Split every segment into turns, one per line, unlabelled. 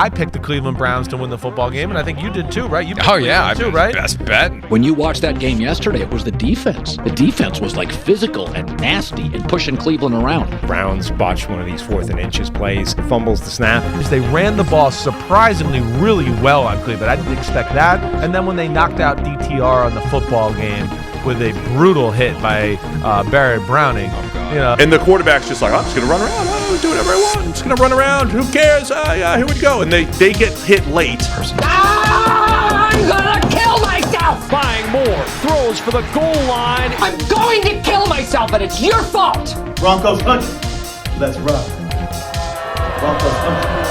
I picked the Cleveland Browns to win the football game, and I think you did too, right? You picked
I
too,
mean,
right?
Best bet.
When you watched that game yesterday, it was the defense. The defense was like physical and nasty and pushing Cleveland around.
Browns botched one of these 4th and inches plays, fumbles the snap.
They ran the ball surprisingly really well on Cleveland. I didn't expect that. And then when they knocked out DTR on the football game with a brutal hit by Barrett Browning,
and the quarterback's just like, I'm just going to run around. Oh, do whatever I want. I'm just going to run around. Who cares? Yeah, here we go. And they get hit late.
I'm going to kill myself.
Buying more. Throws for the goal line.
I'm going to kill myself, and it's your fault.
Broncos country. Let's run. Broncos country.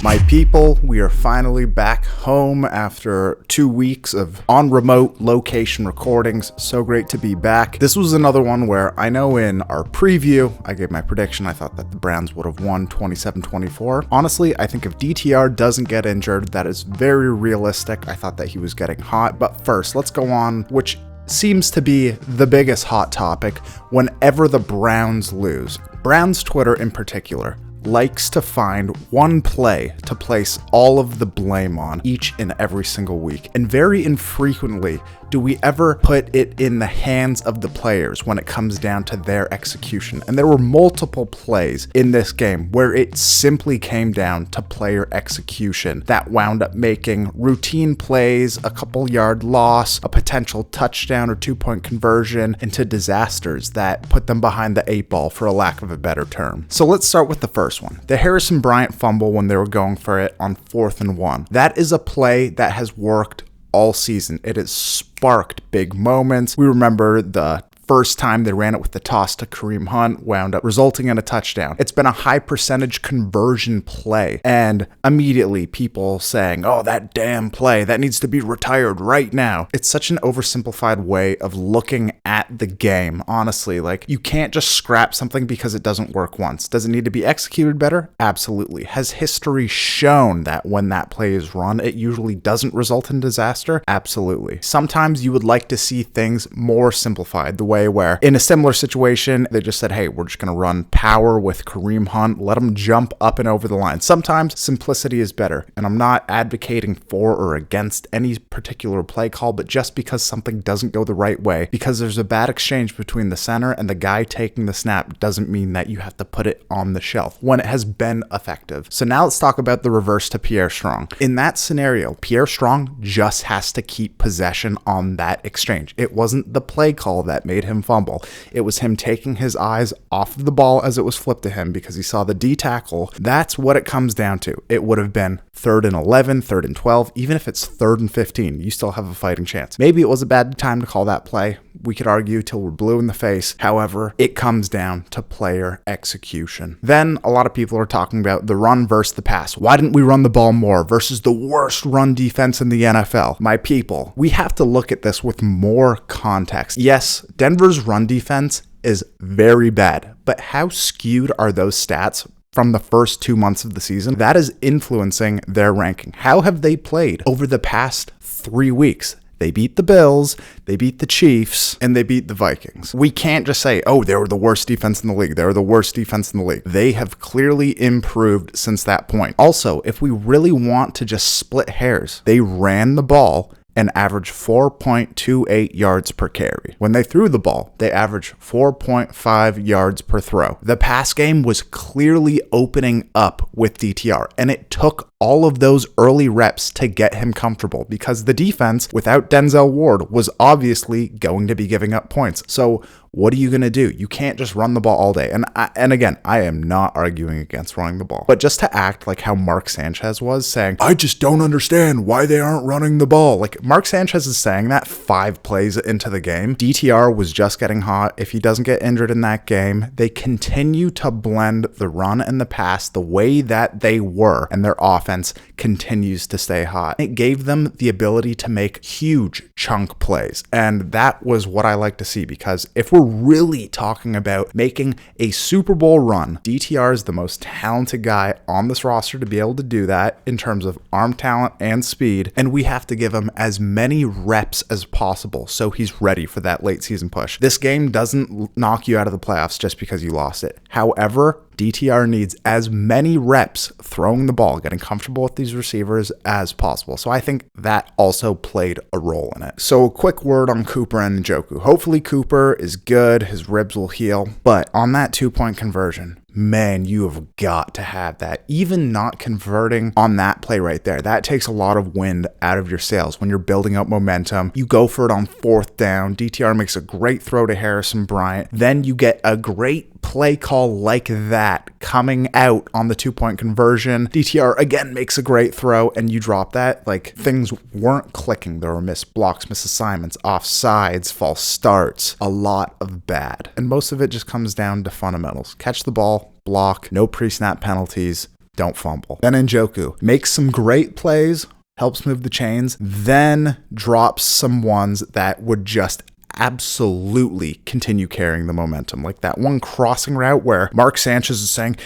My people, we are finally back home after 2 weeks of on remote location recordings. So great to be back. This was another one where I know in our preview, I gave my prediction. I thought that the Browns would have won 27-24. Honestly, I think if DTR doesn't get injured, that is very realistic. I thought that he was getting hot. But first, let's go on, which seems to be the biggest hot topic whenever the Browns lose. Browns Twitter in particular likes to find one play to place all of the blame on each and every single week. And very infrequently do we ever put it in the hands of the players when it comes down to their execution. And there were multiple plays in this game where it simply came down to player execution that wound up making routine plays, a couple yard loss, a potential touchdown or 2-point conversion into disasters that put them behind the 8 ball, for a lack of a better term. So let's start with the first one. The Harrison Bryant fumble when they were going for it on 4th and 1. That is a play that has worked all season. It has sparked big moments. We remember the first time they ran it with the toss to Kareem Hunt, wound up resulting in a touchdown. It's been a high percentage conversion play, and immediately people saying, oh, that damn play, that needs to be retired right now. It's such an oversimplified way of looking at the game, honestly. Like, you can't just scrap something because it doesn't work once. Does it need to be executed better? Absolutely. Has history shown that when that play is run, it usually doesn't result in disaster? Absolutely. Sometimes you would like to see things more simplified, the way where in a similar situation, they just said, hey, we're just going to run power with Kareem Hunt, let him jump up and over the line. Sometimes simplicity is better, and I'm not advocating for or against any particular play call, but just because something doesn't go the right way, because there's a bad exchange between the center and the guy taking the snap, doesn't mean that you have to put it on the shelf when it has been effective. So now let's talk about the reverse to Pierre Strong. In that scenario, Pierre Strong just has to keep possession on that exchange. It wasn't the play call that made him fumble. It was him taking his eyes off of the ball as it was flipped to him because he saw the D tackle. That's what it comes down to. It would have been 3rd and 11, 3rd and 12, even if it's 3rd and 15, you still have a fighting chance. Maybe it was a bad time to call that play. We could argue till we're blue in the face. However, it comes down to player execution. Then a lot of people are talking about the run versus the pass. Why didn't we run the ball more versus the worst run defense in the NFL? My people, we have to look at this with more context. Yes, Denver's run defense is very bad, but how skewed are those stats from the first 2 months of the season? That is influencing their ranking. How have they played over the past 3 weeks? They beat the Bills, they beat the Chiefs, and they beat the Vikings. We can't just say, oh, they were the worst defense in the league. They were the worst defense in the league. They have clearly improved since that point. Also, if we really want to just split hairs, they ran the ball and averaged 4.28 yards per carry. When they threw the ball, they averaged 4.5 yards per throw. The pass game was clearly opening up with DTR, and it took all of those early reps to get him comfortable because the defense, without Denzel Ward, was obviously going to be giving up points. So what are you going to do? You can't just run the ball all day. And again, I am not arguing against running the ball, but just to act like how Mark Sanchez was saying, I just don't understand why they aren't running the ball. Like, Mark Sanchez is saying that 5 plays into the game. DTR was just getting hot. If he doesn't get injured in that game, they continue to blend the run and the pass the way that they were, and their offense continues to stay hot. It gave them the ability to make huge chunk plays, and that was what I like to see, because if we're really talking about making a Super Bowl run. DTR is the most talented guy on this roster to be able to do that in terms of arm talent and speed, and we have to give him as many reps as possible so he's ready for that late season push. This game doesn't knock you out of the playoffs just because you lost it. However, DTR needs as many reps throwing the ball, getting comfortable with these receivers as possible. So I think that also played a role in it. So a quick word on Cooper and Njoku. Hopefully Cooper is good, his ribs will heal, but on that 2-point conversion, man, you have got to have that. Even not converting on that play right there, that takes a lot of wind out of your sails when you're building up momentum. You go for it on 4th down. DTR makes a great throw to Harrison Bryant. Then you get a great play call like that coming out on the 2-point conversion. DTR again makes a great throw and you drop that. Like, things weren't clicking. There were missed blocks, misassignments, offsides, false starts, a lot of bad. And most of it just comes down to fundamentals. Catch the ball, block, no pre-snap penalties, don't fumble. Then Njoku makes some great plays, helps move the chains, then drops some ones that would just absolutely continue carrying the momentum. Like that one crossing route where Mark Sanchez is saying,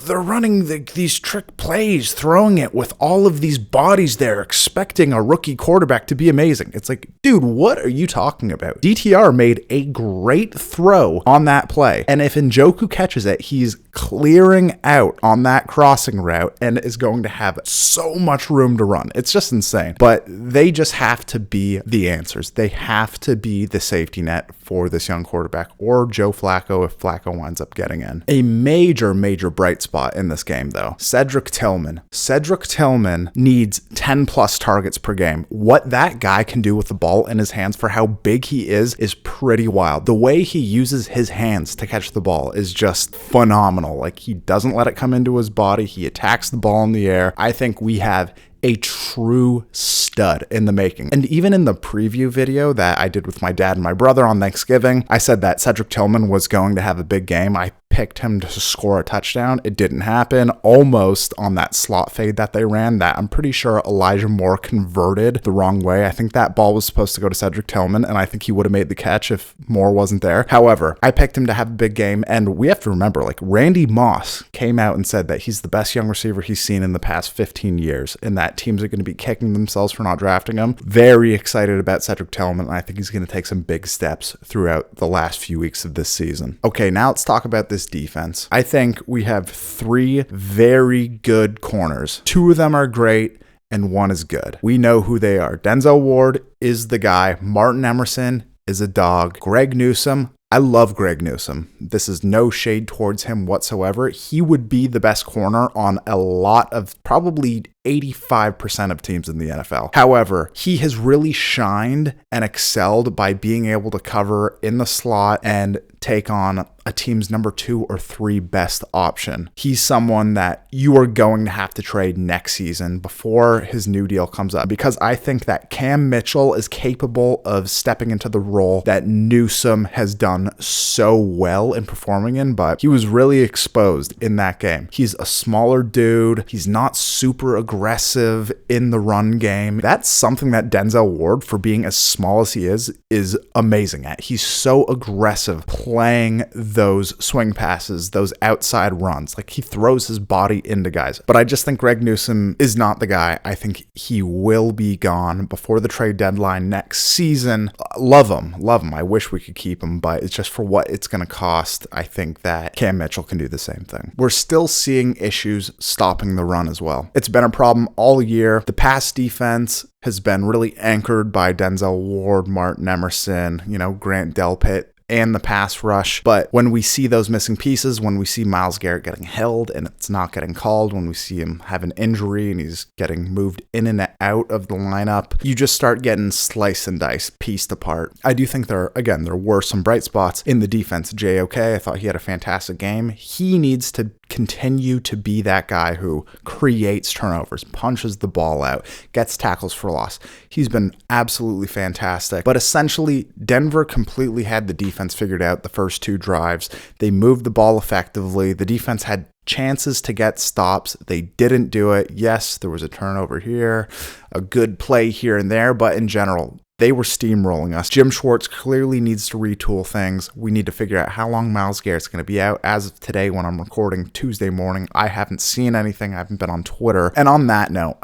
they're running these trick plays, throwing it with all of these bodies there, expecting a rookie quarterback to be amazing. It's like, dude, what are you talking about? DTR made a great throw on that play. And if Njoku catches it, he's clearing out on that crossing route and is going to have so much room to run. It's just insane. But they just have to be the answers. They have to be the safety net for this young quarterback, or Joe Flacco if Flacco winds up getting in. A major bright spot in this game, though, Cedric Tillman. Cedric Tillman needs 10 plus targets per game. What that guy can do with the ball in his hands for how big he is pretty wild. The way he uses his hands to catch the ball is just phenomenal. Like, he doesn't let it come into his body. He attacks the ball in the air. I think we have a true stud in the making. And even in the preview video that I did with my dad and my brother on Thanksgiving, I said that Cedric Tillman was going to have a big game. I picked him to score a touchdown. It didn't happen. Almost on that slot fade that they ran, that I'm pretty sure Elijah Moore converted the wrong way. I think that ball was supposed to go to Cedric Tillman, and I think he would have made the catch if Moore wasn't there. However, I picked him to have a big game, and we have to remember, like, Randy Moss came out and said that he's the best young receiver he's seen in the past 15 years, and that teams are going to be kicking themselves for not drafting him. Very excited about Cedric Tillman, and I think he's going to take some big steps throughout the last few weeks of this season. Okay, now let's talk about this defense. I think we have 3 very good corners. 2 of them are great and 1 is good. We know who they are. Denzel Ward is the guy. Martin Emerson is a dog. Greg Newsome, I love Greg Newsome. This is no shade towards him whatsoever. He would be the best corner on a lot of, probably 85% of teams in the NFL. However, he has really shined and excelled by being able to cover in the slot and take on a team's number 2 or 3 best option. He's someone that you are going to have to trade next season before his new deal comes up, because I think that Cam Mitchell is capable of stepping into the role that Newsome has done so well in performing in, but he was really exposed in that game. He's a smaller dude. He's not super aggressive in the run game. That's something that Denzel Ward, for being as small as he is amazing at. He's so aggressive playing those swing passes, those outside runs. Like, he throws his body into guys. But I just think Greg Newsome is not the guy. I think he will be gone before the trade deadline next season. Love him. I wish we could keep him, but it's just for what it's going to cost. I think that Cam Mitchell can do the same thing. We're still seeing issues stopping the run as well. It's been a problem all year. The pass defense has been really anchored by Denzel Ward, Martin Emerson, Grant Delpit, and the pass rush. But when we see those missing pieces, when we see Myles Garrett getting held and it's not getting called, when we see him have an injury and he's getting moved in and out of the lineup, you just start getting slice and dice, pieced apart. I do think there were some bright spots in the defense. JOK, I thought he had a fantastic game. He needs to continue to be that guy who creates turnovers, punches the ball out, gets tackles for loss. He's been absolutely fantastic. But essentially, Denver completely had the defense figured out the first 2 drives. They moved the ball effectively. The defense had chances to get stops. They didn't do it. Yes, there was a turnover here, a good play here and there, but in general, They were steamrolling us. Jim Schwartz clearly needs to retool things. We need to figure out how long Myles Garrett's going to be out. As of today, when I'm recording Tuesday morning, I haven't seen anything. I haven't been on Twitter. And on that note,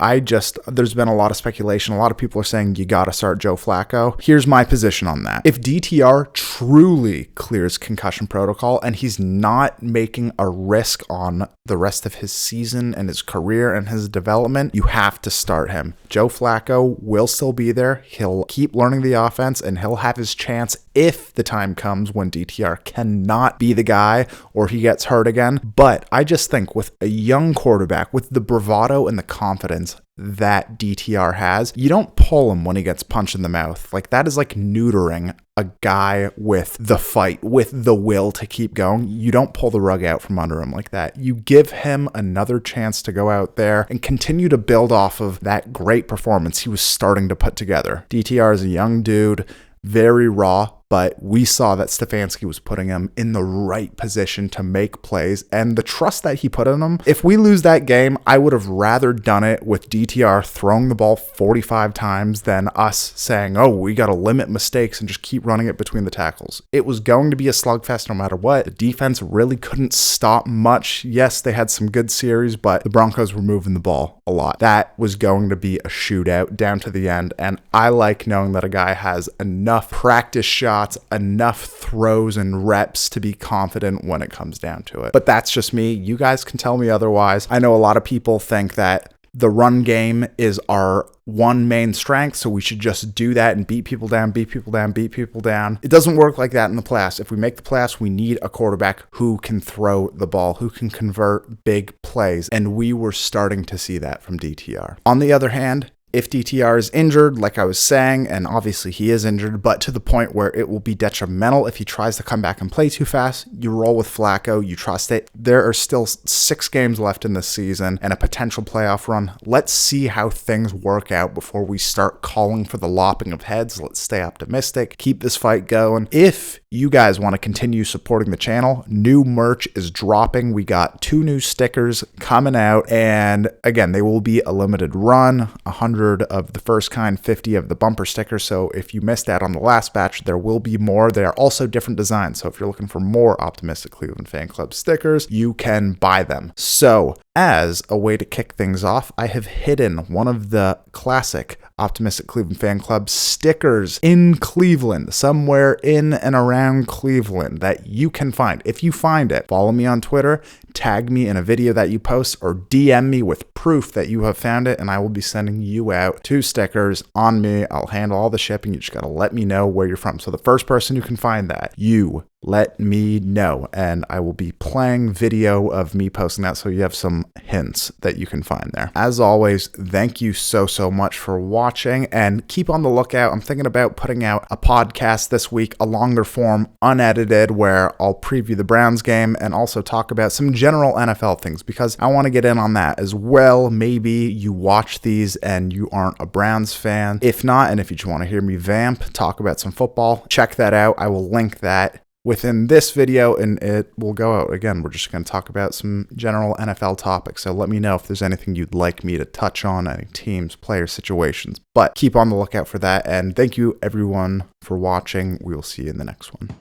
there's been a lot of speculation. A lot of people are saying you got to start Joe Flacco. Here's my position on that. If DTR truly clears concussion protocol and he's not making a risk on the rest of his season and his career and his development, you have to start him. Joe Flacco will still be there. He'll keep learning the offense, and he'll have his chance if the time comes when DTR cannot be the guy or he gets hurt again. But I just think with a young quarterback, with the bravado and the confidence that DTR has, you don't pull him when he gets punched in the mouth. Like, that is like neutering a guy with the fight, with the will to keep going. You don't pull the rug out from under him like that. You give him another chance to go out there and continue to build off of that great performance he was starting to put together. DTR is a young dude, very raw, but we saw that Stefanski was putting him in the right position to make plays, and the trust that he put in him. If we lose that game, I would have rather done it with DTR throwing the ball 45 times than us saying, oh, we got to limit mistakes and just keep running it between the tackles. It was going to be a slugfest no matter what. The defense really couldn't stop much. Yes, they had some good series, but the Broncos were moving the ball a lot. That was going to be a shootout down to the end, and I like knowing that a guy has enough practice shots, enough throws and reps to be confident when it comes down to it. But that's just me. You guys can tell me otherwise. I know a lot of people think that the run game is our one main strength, so we should just do that and beat people down. It doesn't work like that in the playoffs. If we make the playoffs, we need a quarterback who can throw the ball, who can convert big plays, and we were starting to see that from DTR. On the other hand, if DTR is injured, like I was saying, and obviously he is injured, but to the point where it will be detrimental if he tries to come back and play too fast, you roll with Flacco, you trust it. There are still 6 games left in this season and a potential playoff run. Let's see how things work out before we start calling for the lopping of heads. Let's stay optimistic, keep this fight going. If you guys want to continue supporting the channel, new merch is dropping. We got 2 new stickers coming out, and again, they will be a limited run, 100 of the first kind, 50 of the bumper stickers. So if you missed out on the last batch, there will be more. They are also different designs. So if you're looking for more Optimistic Cleveland Fan Club stickers, you can buy them. So as a way to kick things off, I have hidden one of the classic Optimistic Cleveland Fan Club stickers in Cleveland, somewhere in and around Cleveland that you can find. If you find it, follow me on Twitter, tag me in a video that you post, or DM me with proof that you have found it, and I will be sending you out 2 stickers on me. I'll handle all the shipping. You just got to let me know where you're from. So the first person who can find that, you let me know, and I will be playing video of me posting that so you have some hints that you can find there. As always, thank you so much for watching, and keep on the lookout. I'm thinking about putting out a podcast this week, a longer form, unedited, where I'll preview the Browns game and also talk about some general NFL things, because I want to get in on that as well. Maybe you watch these and you aren't a Browns fan. If not, and if you just want to hear me vamp, talk about some football, check that out. I will link that within this video, and it will go out. Again, we're just going to talk about some general NFL topics, so let me know if there's anything you'd like me to touch on, any teams, players, situations, but keep on the lookout for that, and thank you everyone for watching. We will see you in the next one.